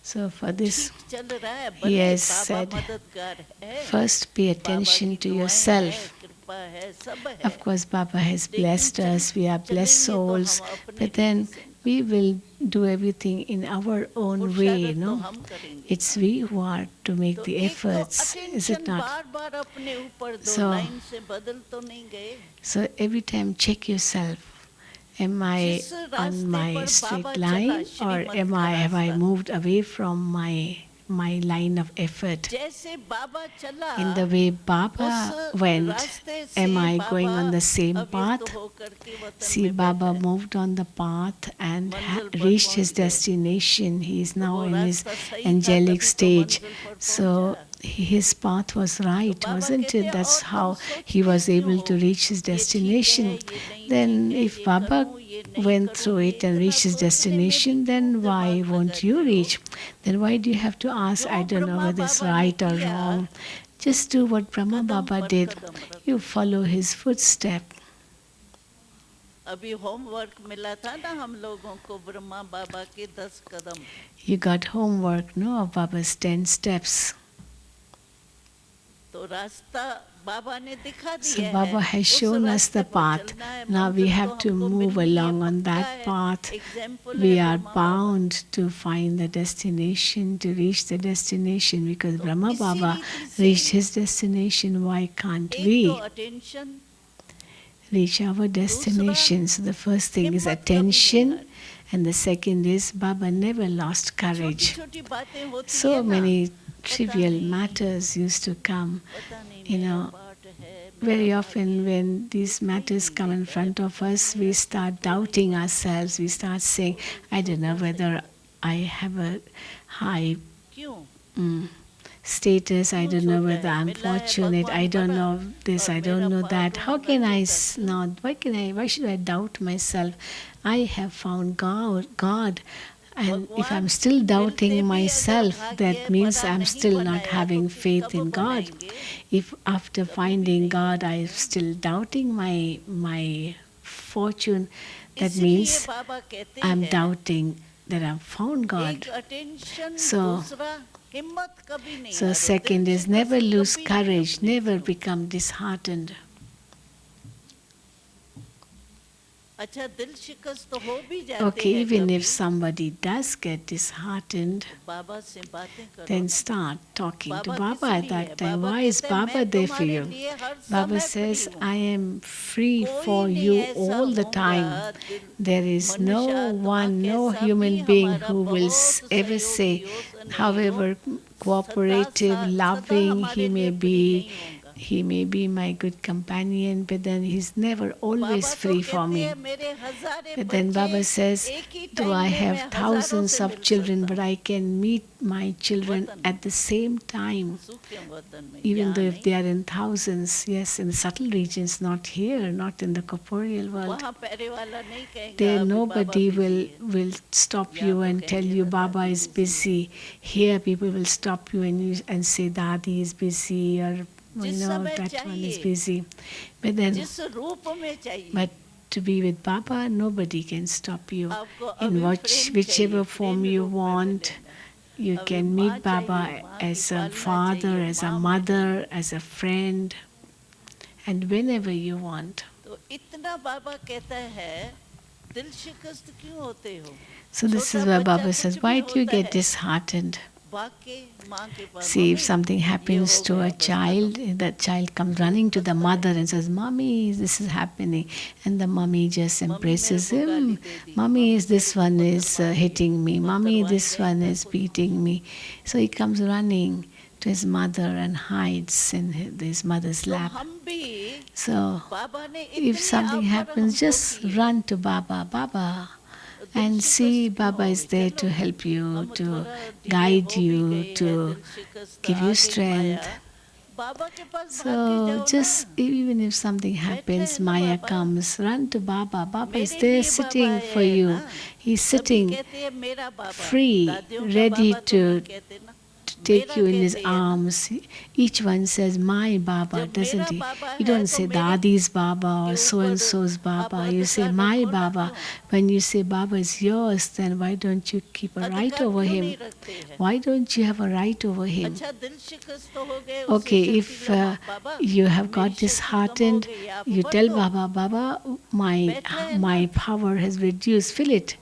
So for this ठीक चल रहा है, he भले has बाबा said, मददगार है, first pay बाबा attention की to दुआएं yourself. है, कृपा है, सब है। Of course, Baba has लेकिन blessed us, we are blessed चलेंगे तो souls, हम अपने but then रीति से नहीं। we will do everything in our own way, पुरुषार्थ तो no? हम करेंगे। It's we who are to make तो the एक तो efforts, is it attention not? बार-बार अपने ऊपर दो, So- लाइन से बदल तो नहीं गए। So every time check yourself. Am I जिस रास्ते on my पर straight बाबा line, चला, or श्रीमत am का have I रास्ता। moved away from my line of effort? जैसे बाबा चला, In the way Baba उस went, रास्ते से am I going Baba on the same अव्यक्त path? होकर के वतन See, में Baba बैठा है। moved on the path and मंजिल पर reached his पहुंच गए। destination. He is now वो in his रास्ता सही था, angelic तभी तो stage. मंजिल पर So पहुंचा। his path was right, Baba wasn't कहते it? हैं, That's और how तुम he was सोचते able क्यों to हो? reach his ये ठीक है, destination. ये नहीं Then, ठीक है, if ये Baba करूं, ये नहीं went करूं, through ये it and इतना reached his सोचने में भी destination, then क्यों why दिमाग won't you लगाते हो? reach? Then why do you have to ask, I जो don't know Brahma whether it's बाबा ने right or किया, wrong? Just do what Brahma Kadam Baba पर did. कदम रखो। You follow his footstep. अभी होमवर्क मिला था ना हम लोगों को ब्रह्मा बाबा के 10 कदम। You got homework, no, of Baba's 10 steps. तो रास्ता बाबा ने दिखा So दिया Baba है, has उस shown us रास्ते the पर path. चलना है, Now we मंजिल have तो to हमको move मिलनी है, along on पक्का that है। path. एग्जाम्पल We है are Brahma Baba. bound to find the destination, to reach the destination, because तो Brahma इसी Baba रीति से reached his destination. Why can't एक तो we attention, reach our destination? So the first thing is हिम्मत कभी नहीं attention, हारी। and the second is Baba never lost courage. छोटी-छोटी बातें होती है So ना, many पता trivial नहीं, matters used to come. पता नहीं You मेरा know, पार्ट है, very मेरा often भाग्य है। when these matters come in front of us, we start doubting ourselves. We start saying, I don't know whether I have a high क्यों? status, I don't know whether I'm fortunate, I don't know this, I don't know that. How can I not? Why should I doubt myself? I have found God. And if I'm still doubting myself, that means I'm still not having faith in God. If after finding God, I'm still doubting my fortune, that means बाबा कहते I'm हैं, doubting that I've found God. एक attention, So- दूसरा हिम्मत कभी नहीं So हारो, second दिल is से never कभी lose नहीं courage, अपने never से। become disheartened. अच्छा दिल शिकस्त तो हो भी जाते Okay, हैं even कभी, if somebody does get disheartened, बाबा से बातें करो। then start talking to Baba Baba किस at लिए that है? time. बाबा Why is कहते हैं, Baba मैं there for तुम्हारे you? लिए हर Baba समय says, फ्री हूँ। I am free कोई for नहीं you ऐसा all the होगा, time. दिल There is मनुष्य no आत्मा one, no कैसा human भी being हमारा who will बहुत ever सहयोगी say, हो, स्नेही हो, however cooperative, सदा loving हमारे he may लिए फ्री be, नहीं होगा। he may be my good companion, but then he's never always बाबा तो free for कहते me. हैं, मेरे हजारे But then बच्चे Baba says, एक ही do टाइम I में have मैं हजारों thousands से of मिल children, सकता but हूँ। I can meet my children वतन at the same time, सुखे वतन में, even यहाँ though if नहीं। they are in thousands, yes, in the subtle regions, not here, not in the corporeal world. वहाँ पैरे वाला नहीं कहेगा, There अभी nobody बाबा will, busy है। will stop यहाँ you तो and tell कहेंगे you ना, Baba दादी is busy है। busy. Here people will stop you and say Dadi is busy, or जिस समय that one is चाहिए, busy. But then, जिस रूप में चाहिए, but to be with Baba, nobody can stop you. आपको In अभी प्रेम whichever चाहिए, form प्रेम you रूप में want, मिलेगा। you अभी can माँ meet चाहिए, Baba माँ की as a पालना father, चाहिए, as a माँ mother, मिलेगी। as a friend, and whenever you want. तो इतना बाबा कहता है, दिल शिकस्त क्यों होते हो? So this is छोटा where बच्चा Baba कुछ says, भी why do you होता get है, disheartened? भाग के माँ के पास, See, if मम्मी something ये happens हो to a गया, बस child, खत्म। that child comes running to बस the mother पढ़े, and says, Mommy, this is happening. And the mommy just mummy मेरे embraces को गाली him. They the, Mommy, mummy is मेरे this को one is पत्थर मार दिया, hitting me. पत्थर Mommy, मारी this गई, one क्या is कुछ। beating me. So he comes running to his mother and hides in his mother's तो lap. हम भी, So बाबा ने if इतनी something ऑफर happens, हमको just की है, run to Baba, Baba, दिल and see शिकस्त क्यों Baba हो is गई, there चलो to help you, हम to थोड़ा ढीले guide हो भी you, गए हैं, to दिल शिकस्त give आ you गई माया, strength. बाबा के पास भाग के So जाओ ना, just even if something बैठे happens, हैं ना Maya Baba, comes, run to Baba. Baba is मेरे there लिए बाबा sitting for है ना। you. He's सभी sitting कहते हैं मेरा बाबा, free, दादियों का ready बाबा तो नहीं to कहते ना, take मेरा you in his कहते हैं ना। arms. Each one says, My Baba, जब doesn't मेरा he? बाबा You है don't तो say मेरे Dadi's Baba के or so and ऊपर so's आप Baba. You say, अधिकार My रखो ना Baba. क्यों? When you say Baba is yours, then why don't you keep a right अधिकार over क्यों him? नहीं रखते हैं? Why don't you have a right over him? अच्छा दिल शिकस्त हो गए, उसे Okay, शक्ति if low Baba, you have मेरी got शक्ति कम हो disheartened, गई, आप you भर tell दो। Baba, Baba, my बैठा है ना, my power has reduced, fill it.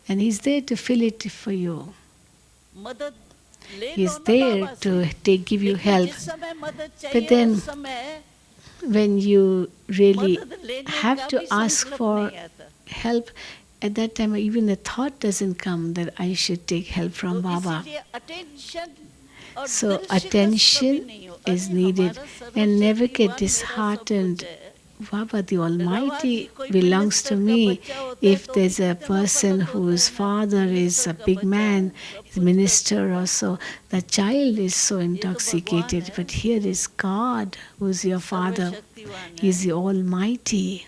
And he's there to fill it for you. मदद ले लो He's ना there बाबा से। to give you लेकिन help. जिस समय मदद But चाहिए then उस समय when you really मदद लेने have का to भी ask संकल्प for नहीं आता। help, at that time even the thought doesn't come that I should take help तो from Baba. इसीलिए अटेंशन और So दिल शिकस्त कभी attention नहीं हो। is अरे needed, हमारा and never get सर्वशक्तिवान मेरा सब कुछ disheartened. है। Baba, the रवा जी Almighty कोई belongs to मिनिस्टर का me. बच्चा होता है If तो भी there's a कितना person फर्क होता whose है ना, father is मिनिस्टर a का big बच्चा है, man, सब is कुछ कर minister सकता है। also, the child is so ये तो भगवान intoxicated. है, But here is God who's your father. सर्वशक्तिवान है, He's the Almighty.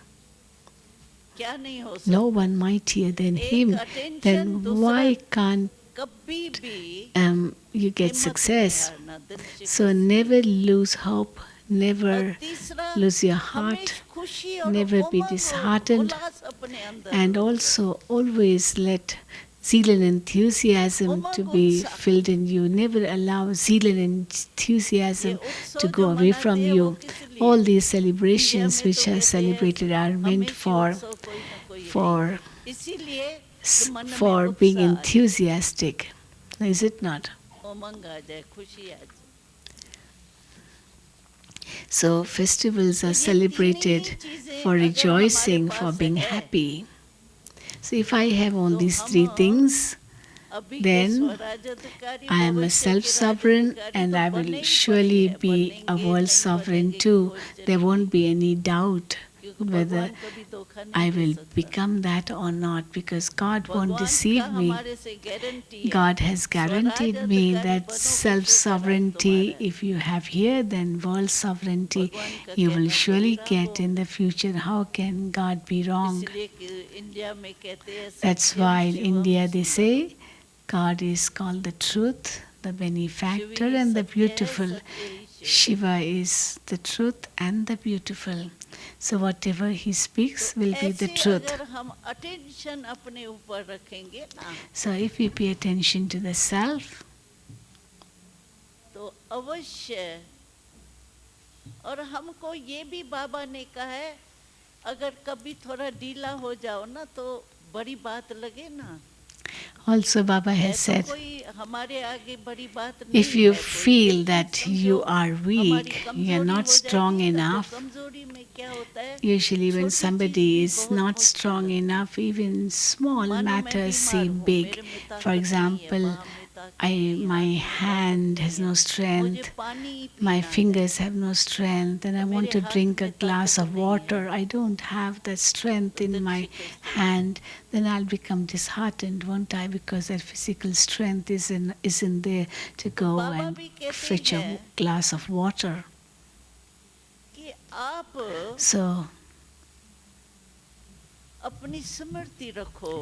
क्या नहीं हो No सकता। one mightier than एक Him. अटेंशन, Then दूसरा why can't कभी भी you get हिम्मत नहीं success? हारना, दिल So शिकस्त never नहीं। lose hope. और Never तीसरा lose your heart. हमेशा खुशी और Never be उमंग और disheartened. उल्लास अपने अंदर And रखो। also always let zeal and enthusiasm to Umang be उत्साह, filled in you. Never allow zeal and ये enthusiasm उत्सव to जो go away मनाते from हैं वो you. किस लिए? All these इंडिया celebrations में which तो are कहते हैं celebrated are meant हमेशा for उत्सव कोई ना कोई है, for इसीलिए कि मन में for being उत्साह आ जाए, enthusiastic. Is it not? उमंग आ जाए, खुशी आ जाए। So festivals तो are ये तीन ही celebrated चीजें for अगर हमारे rejoicing, for पास being है happy. So if I have all तो these हम three things, अभी के then स्वराज्यधिकारी, I am a भविष्य के self-sovereign राजधिकारी and तो I बने will ही surely पड़ेंगे, be a बनेंगे world नहीं sovereign बनेंगे too. खोज There चलेगी, won't be any doubt क्योंकि whether भगवान कभी धोखा I नहीं दे will सकता। become that or not, because God won't भगवान का deceive me. हमारे से गारंटी है, God has guaranteed me स्वराज्यधिकारी that बनो, विश्व का राज self-sovereignty, तुम्हारा है। if you have here, then world sovereignty भगवान का you will कहना surely सही get रहा in the future. How can God be wrong? इसलिए कि इंडिया में कहते हैं That's Satyam why in Shivam India they Sundaram. say God is called the truth, the Shiv benefactor he and the सत्य है, beautiful. सत्य ही शिव है। Shiva is the truth and the beautiful. So whatever he speaks तो will be the ऐसे truth. अगर हम attention अपने ऊपर रखेंगे ना, So if we pay attention to the self, तो अवश्य, और हमको ये भी बाबा ने कहा है, अगर कभी थोड़ा ढीला हो जाओ ना तो बड़ी बात लगे ना, also Baba है has तो said, कोई हमारे आगे बड़ी बात if नहीं you है कोई, feel लेकिन that समझो you are हमारी weak, you are कमजोरी not हो strong जाती है ना, तो enough, कमजोरी में क्या होता है, usually when छोटी चीज somebody भी is बहुत not मुश्किल strong लगती है। enough, even small मानो मैं matters बीमार seem हूँ, big. मेरे में For ताकत नहीं है, example, बाह में ताकत नहीं है, my हाथ में hand ताकत has नहीं no है, मुझे strength, पानी my पीना है, fingers have no strength, and I और want मेरे to हाथ drink a में glass ताकत of नहीं है, water. I don't have that strength तो in दिल my शिकस्त हो hand. Then I'll become disheartened, won't I? Because that physical strength isn't there to तो go बाबा and भी कहते fetch a हैं glass of water. कि आप So अपनी स्मृति रखो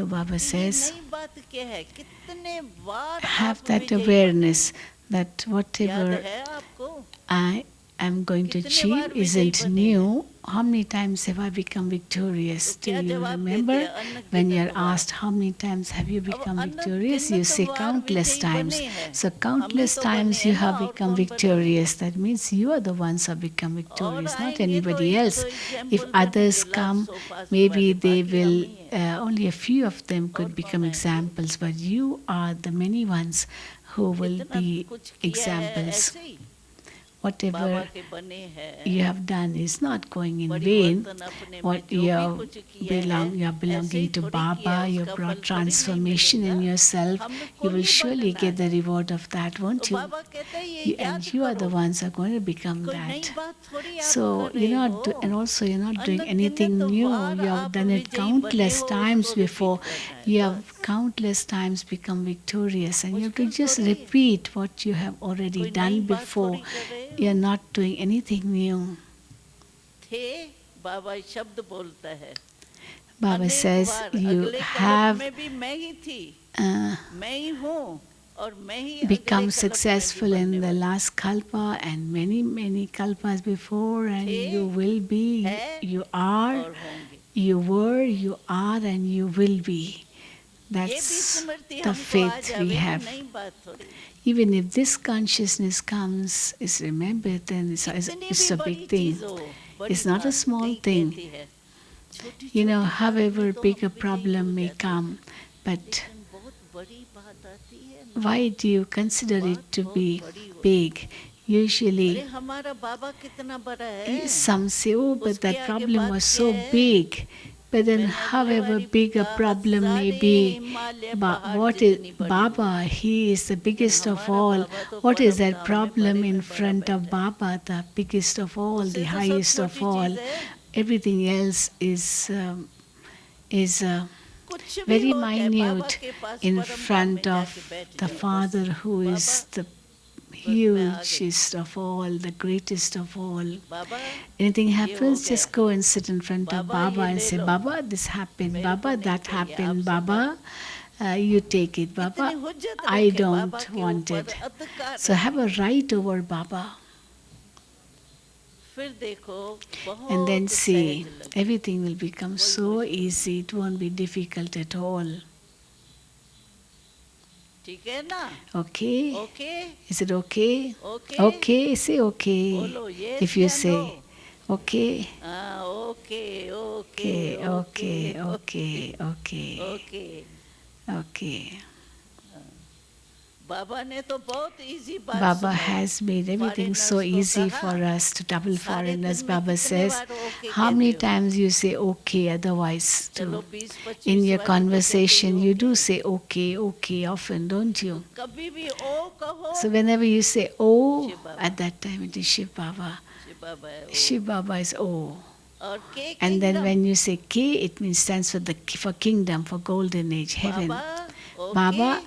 Baba कि ये says, नई बात क्या है, कितने बार have आप that विजयी awareness बने, that याद whatever है आपको, I am going to कितने achieve बार विजयी isn't बने हैं, new, how many times have I become victorious? तो Do क्या you जवाब remember देते हैं? अन्न when you're गिनत वार। asked how many times have you अब become अन्न victorious? You गिनत say वार countless विजयी times. बने हैं। So हम ही countless तो बने times हैं you ना, have और become कौन बना? victorious. That means you are the ones who have become और victorious, not आएंगे तो anybody एक else. दो If एग्जाम्पल others बनेंगे, come, लास्ट 100 maybe वाले, they बाकी हम will, ही हैं। only a few of them और could कौन become आएंगे? examples, but you are the many ones who will इतना be कुछ किया है examples. ऐसे ही Whatever बाबा के बने हैं, you have done is not going in vain. परिवर्तन अपने में What जो you भी कुछ किया है, you're ऐसे belonging ही to थोड़ी किया Baba, है, you उसका brought फल थोड़ी नहीं transformation in मिलेगा। yourself. हमें You को will ही surely बनना get the है। reward of that, तो won't you? बाबा कहते हैं ये You, याद and you are the करो, ones who are going to become कोई नई that. बात थोड़ी आप So कर you're रहे not, हो। and also you're not doing अनगिनत anything new. War You have आप done it विजयी बने countless हो, times उसको before. रिपीट करना है You have बस। countless times become victorious, and you have to मुश्किल just थोड़ी है, repeat what you have already कोई नई done बात before. थोड़ी कर रहे You're हो। not doing anything new. थे बाबा शब्द बोलता है, Baba अनेक says बार you अगले कल्प have में भी मैं ही थी, मैं ही हूँ, और मैं ही अगले become कल्प में भी successful in बनने the वाली last kalpa and many, many kalpas before, and थे, you will be, है you are, और होंगे। you were, you are, and you will be. ये भी That's स्मृति the हमको आ faith we जावे ना, have. नई बात थोड़ी। Even if this consciousness comes, is remembered, then कितनी it's भी a बड़ी big thing. चीज हो, बड़ी It's not a बात small कहीं thing. कहती है, छोटी You know, छोटी बात however में तो big हम a विजयी हो problem may जाते हैं, come, but लेकिन बहुत बड़ी बात आती है ना, why do you consider बात it to बहुत be बड़ी होती है। big? अरे Usually, हमारा बाबा कितना बड़ा है, some say, oh, but उसके that आगे problem बात was क्या so है? big. But then, मैंने अगले however बारी big a कहा, problem may Hazare be, Himalaya but पहाड़ what is जितनी बड़ी हो, Baba? He is the लेकिन biggest of हमारा all. बाबा तो What is परम that धाम में problem बड़े in में बड़ा front of बैठा है, Baba? The biggest of all, उससे the तो सब highest of छोटी all. चीज है। Everything else is कुछ भी very हो जाए, बाबा minute के पास in परम धाम में front जाके of बैठ the जाओ बस। Father who Baba is the बस मैं आ गई, hugest of all, the greatest of all. Baba Anything ये हो happens, गया, just go and sit in front of Baba Baba ये and ले say, low, Baba, this happened, मेरे को Baba, नहीं that चाहिए, आप happened, संभालो। Baba, you take it, इतनी Baba, हुज्जत I रखे बाबा don't के want ऊपर, it. अधिकार So have रखे, a right over Baba, फिर देखो and then बहुत see, सहज लगे, everything will become कोई so मुश्किल नहीं, easy, it won't be difficult at all. ठीक है ना? Okay? Okay Is it okay? Okay, Okay, say okay. बोलो यस If you या नो, say, okay, हाँ okay okay okay, okay okay, okay, okay, okay. okay. बाबा ने तो बहुत easy बात Baba सुनाई, has made everything so foreigners को easy कहा, for us to double सारे foreigners. दिन में Baba कितने says, bar okay how many कहते हो? times you say okay otherwise चलो too? 20-25 In your वाली तो कहते conversation, ही you do होगे, say okay, okay often, don't you? कभी भी ओ कहो, So whenever you say oh, Shiv Baba, at that time it is Shiv Baba. Shiv बाबा है ओ, Shiv Baba is oh. और के And then kingdom, when you say K, it means stands for kingdom, for golden age, heaven. Baba okay, Baba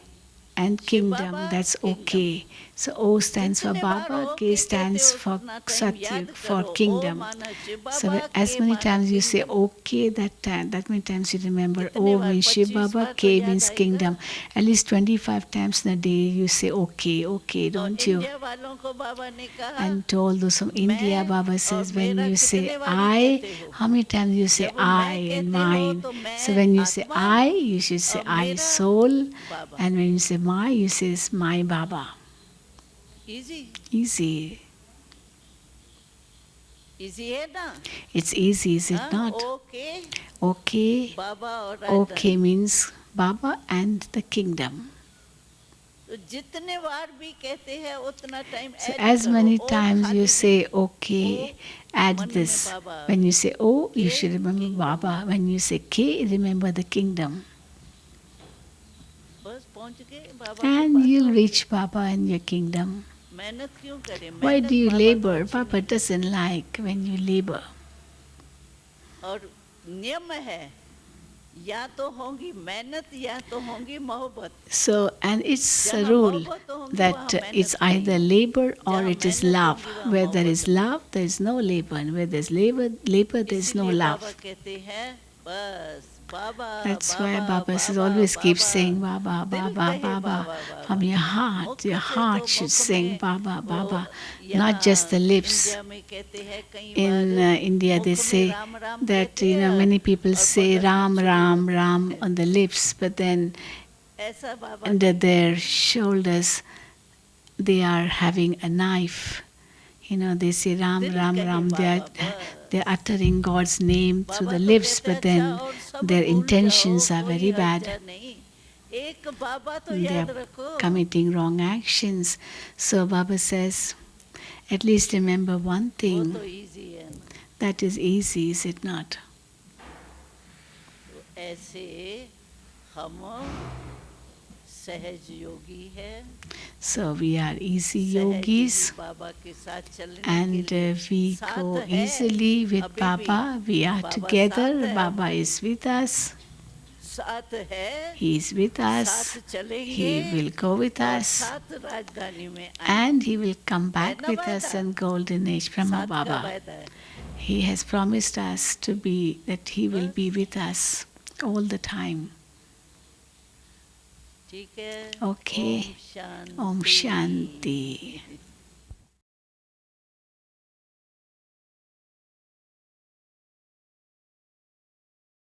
and Shiv kingdom, Baba that's kingdom. okay. So O stands for जितने बार Baba, okay K कहते stands हो for उतना time Satya, याद for करो, O kingdom. माना Shiv So Baba, as K many माना times you say kingdom, okay, that many times you remember कितने O बार? means Shiv 25 Baba, बार तो K याद means आएगा। kingdom. At least 25 times in a day you say okay, okay, और don't you? India वालों को बाबा ने कहा, And to all those from India, मैं Baba और says when मेरा you कितने say बारी I, कहते हो? how many times you say जब I मैं and कहते हो mine? तो So मैं when you say आत्मा I, you should say और I मेरा soul, Baba. and when you say my, you say my Baba. Easy Easy. Easy है ना? It's easy, is it हाँ, not? Okay Okay. बाबा और Okay राजधानी। means Baba and the kingdom. तो जितने बार भी कहते हैं उतना टाइम So ऐड as करो, many ओ times खाली you नहीं, say okay, add मन में this. Baba, When you say O, you के should remember kingdom। Baba. When you say K, remember the kingdom. बस पहुंच गए बाबा के And पास you'll पहुंच reach Baba and your kingdom. गए। मेहनत क्यों करें? Why मेहनत do you बाबा को labor? अच्छी Baba नहीं doesn't like when you labor. लगती। और नियम है, या तो होंगी मेहनत या तो होंगी मोहब्बत। So, and it's a जहाँ rule मोहब्बत होंगी that वहाँ मेहनत it's नहीं either होगी। labor or जहाँ it is मेहनत love. होगी वहाँ Where there मोहब्बत is नहीं। love, there is no labor. And where there's labor, there is no इसीलिए love. बाबा कहते हैं बस Baba, That's why Baba, Baba says, Baba, always keep Baba. saying Baba, दिल Baba, कहे Baba. Baba Baba, From your मुख से heart तो should मुख sing में Baba, वो Baba. Not just the यहाँ lips. इंडिया में कहते हैं कई In बार India, they मुख में say राम राम that कहते हैं many people और say बगल में Ram, छुरी Ram, होती Ram है। on the lips, but then ऐसा बाबा under नहीं their कहते। shoulders they are having a knife. They say Ram, दिल Ram, कहे Ram. बाबा They're बस। uttering God's name through Baba the तो lips, कहते हैं but अच्छा then और सब their भूल जाओ intentions are कोई very bad. हर्जा नहीं, एक बाबा तो They याद are रखो। committing wrong actions. So Baba says, at least remember one वो thing. तो इजी है ना। That is easy, is it not? तो ऐसे हम सहज योगी है, So we are easy सहज ही yogis, बाबा के साथ चलने के and लिए we साथ go है easily with अभी भी। Baba. We are Baba together. साथ है Baba हमारे, is with us. साथ है, He is with us. साथ चलेंगे He will go with और us. साथ राजधानी में आएंगे। And He will come है back ना with us वादा? in Golden Age, Brahma साथ का Baba. वादा है। He has promised us that He will be with us all the time. ठीक है। Okay. Om Shanti. Om Shanti.